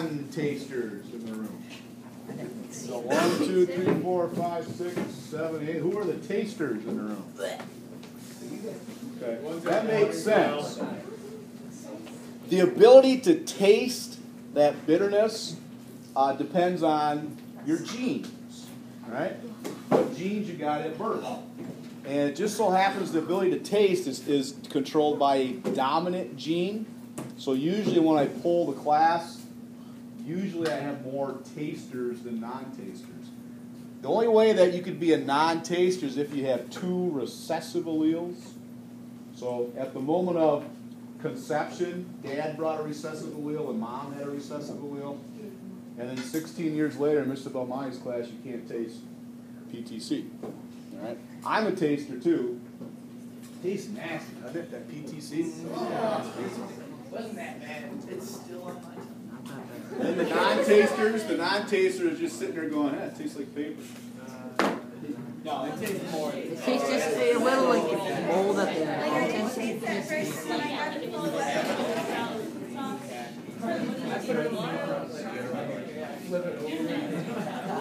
non-tasters in the room? So 1, 2, 3, 4, 5, 6, 7, 8. Who are the tasters in the room? Okay, that makes sense. The ability to taste that bitterness depends on your genes, right? What genes you got at birth. And it just so happens the ability to taste is controlled by a dominant gene. So usually when I poll the class, usually I have more tasters than non-tasters. The only way that you could be a non-taster is if you have 2 recessive alleles. So at the moment of conception, Dad brought a recessive allele and Mom had a recessive allele. And then 16 years later in Mr. Belmonte's class, you can't taste PTC. All right? I'm a taster too. Tastes nasty, doesn't it, that PTC? Wasn't that bad? It's still on my tongue. And the non-tasters are just sitting there going, it tastes like paper. No, it tastes more. It tastes just a little like mold at the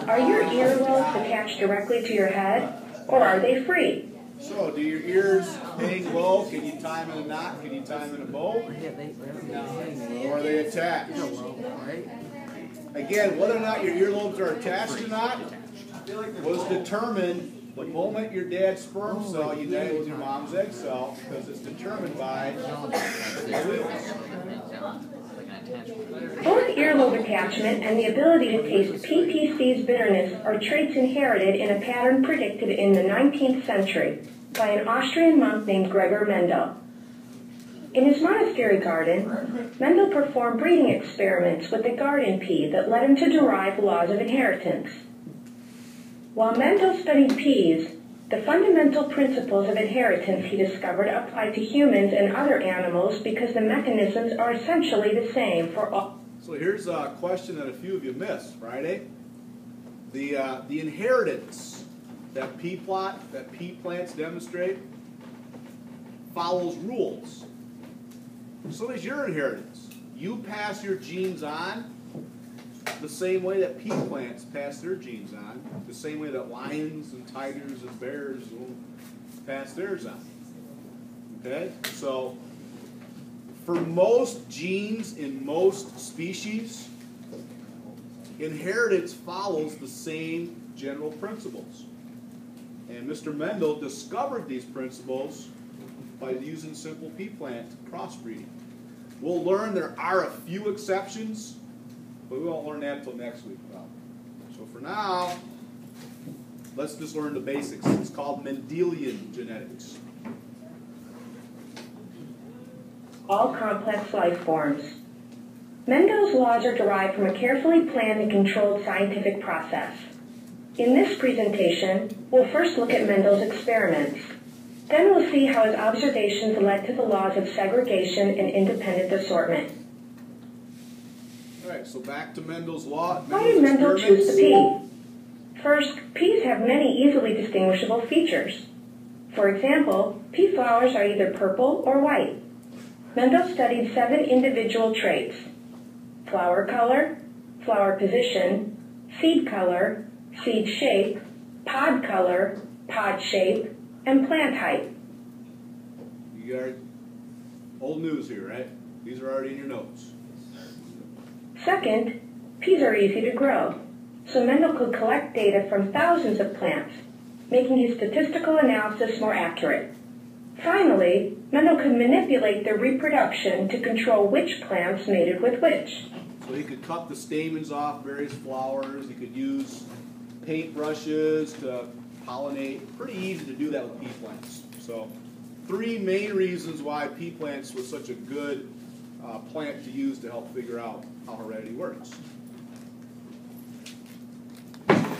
Are your earlobes attached directly to your head, or are they free? So, do your ears hang low? Can you tie them in a knot? Can you tie them in a bow? Or are they attached? Again, whether or not your earlobes are attached or not was determined the moment your dad's sperm cell united with your mom's egg cell, because it's determined by alleles. Both earlobe attachment and the ability to taste PTC's bitterness are traits inherited in a pattern predicted in the 19th century by an Austrian monk named Gregor Mendel. In his monastery garden, Mendel performed breeding experiments with the garden pea that led him to derive laws of inheritance. While Mendel studied peas, the fundamental principles of inheritance he discovered applied to humans and other animals because the mechanisms are essentially the same for all. So here's a question that a few of you missed, Friday. The inheritance that pea plants demonstrate follows rules. So does your inheritance. You pass your genes on the same way that pea plants pass their genes on, the same way that lions and tigers and bears will pass theirs on. Okay? So, for most genes in most species, inheritance follows the same general principles. And Mr. Mendel discovered these principles by using simple pea plant crossbreeding. We'll learn there are a few exceptions, but we won't learn that until next week. So for now, let's just learn the basics. It's called Mendelian Genetics. All complex life forms. Mendel's laws are derived from a carefully planned and controlled scientific process. In this presentation, we'll first look at Mendel's experiments. Then we'll see how his observations led to the laws of segregation and independent assortment. All right, so back to Mendel's law. Why did Mendel choose the pea? First, peas have many easily distinguishable features. For example, pea flowers are either purple or white. Mendel studied 7 individual traits: flower color, flower position, seed color, seed shape, pod color, pod shape, and plant height. You got old news here, right? These are already in your notes. Second, peas are easy to grow, so Mendel could collect data from thousands of plants, making his statistical analysis more accurate. Finally, Mendel could manipulate their reproduction to control which plants mated with which. So he could cut the stamens off various flowers. He could use paint brushes to pollinate. Pretty easy to do that with pea plants. So 3 main reasons why pea plants was such a good plant to use to help figure out how heredity works.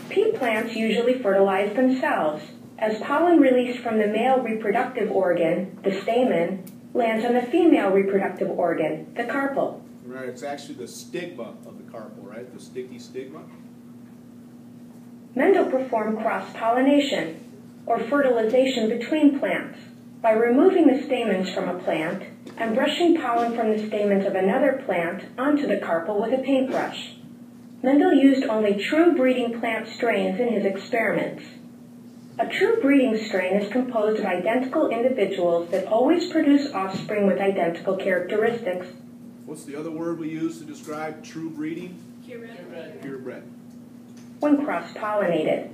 Pea plants usually fertilize themselves, as pollen released from the male reproductive organ, the stamen, lands on the female reproductive organ, the carpel. Right, it's actually the stigma of the carpel, right? The sticky stigma. Mendel performed cross-pollination, or fertilization between plants. By removing the stamens from a plant and brushing pollen from the stamens of another plant onto the carpel with a paintbrush. Mendel used only true breeding plant strains in his experiments. A true breeding strain is composed of identical individuals that always produce offspring with identical characteristics. What's the other word we use to describe true breeding? Purebred. Purebred. When cross-pollinated.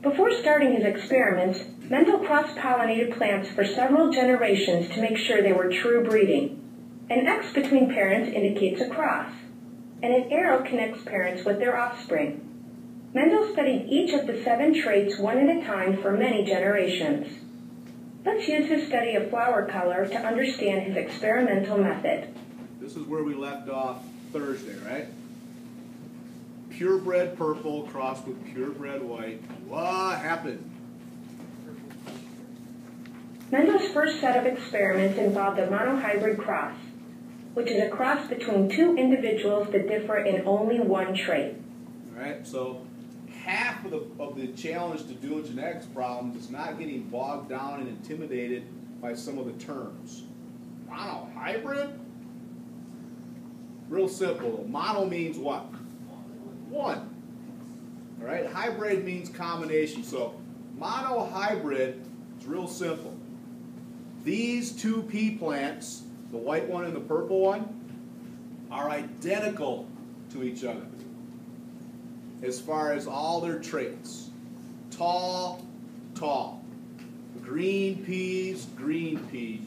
Before starting his experiments, Mendel cross-pollinated plants for several generations to make sure they were true breeding. An X between parents indicates a cross, and an arrow connects parents with their offspring. Mendel studied each of the 7 traits one at a time for many generations. Let's use his study of flower color to understand his experimental method. This is where we left off Thursday, right? Purebred purple crossed with purebred white. What happened? Mendel's first set of experiments involved a monohybrid cross, which is a cross between 2 individuals that differ in only one trait. All right, so half of the challenge to doing genetics problems is not getting bogged down and intimidated by some of the terms. Monohybrid? Real simple. Mono means what? One. All right, hybrid means combination. So monohybrid is real simple. These 2 pea plants, the white one and the purple one, are identical to each other as far as all their traits. Tall, tall. Green peas,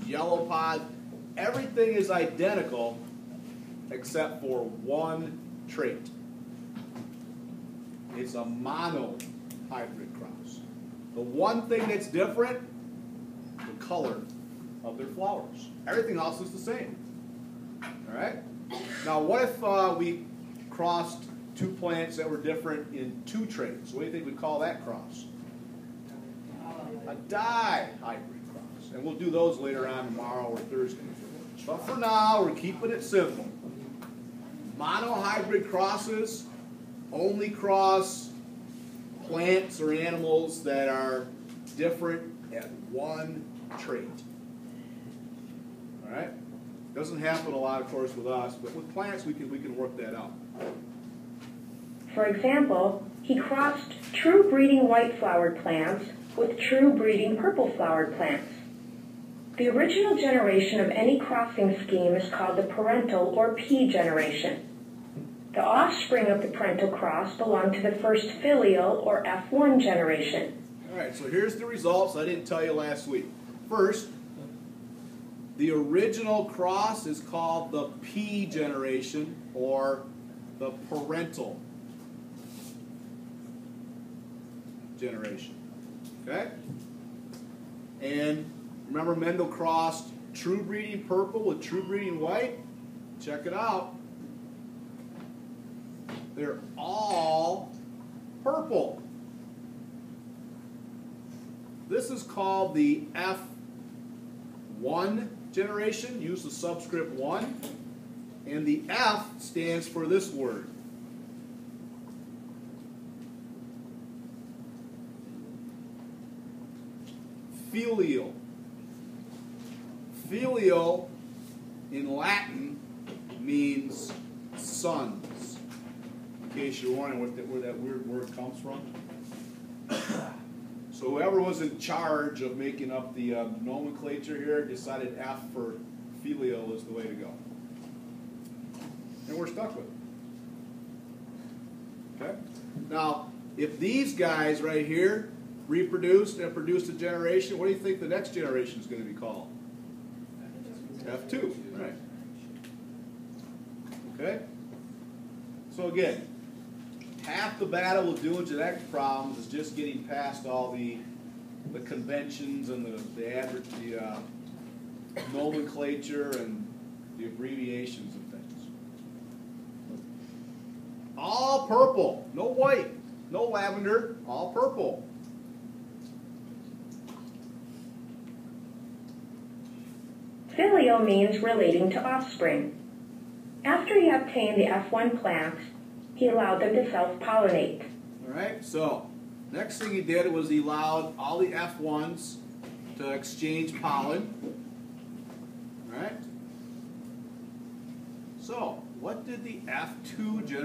yellow pod. Everything is identical except for one trait. It's a monohybrid cross. The one thing that's different, the color of their flowers. Everything else is the same. All right? Now, what if we crossed 2 plants that were different in 2 traits? What do you think we'd call that cross? A dihybrid cross. And we'll do those later on tomorrow or Thursday. But for now, we're keeping it simple. Monohybrid crosses only cross plants or animals that are different at one trait. All right? Doesn't happen a lot, of course, with us, but with plants we can work that out. For example, he crossed true breeding white flowered plants with true breeding purple flowered plants. The original generation of any crossing scheme is called the parental or P generation. The offspring of the parental cross belong to the first filial or F1 generation. All right, so here's the results I didn't tell you last week. First, the original cross is called the P generation or the parental generation. Okay? And remember Mendel crossed true breeding purple with true breeding white? Check it out. They're all purple. This is called the F1 generation. Use the subscript 1. And the F stands for this word. Filial. Filial in Latin means sons. In case you're wondering where that weird word comes from. So whoever was in charge of making up the nomenclature here decided F for filial is the way to go. And we're stuck with it. Okay? Now, if these guys right here reproduced and produced a generation, what do you think the next generation is going to be called? F2, right. Okay? So again, half the battle with doing genetics problems is just getting past all the conventions and the nomenclature and the abbreviations of things. All purple, no white, no lavender, all purple. Filial means relating to offspring. After he obtained the F1 plants, he allowed them to self-pollinate. All right, so next thing he did was he allowed all the F1s to exchange pollen. Right? So, what did the F2 generation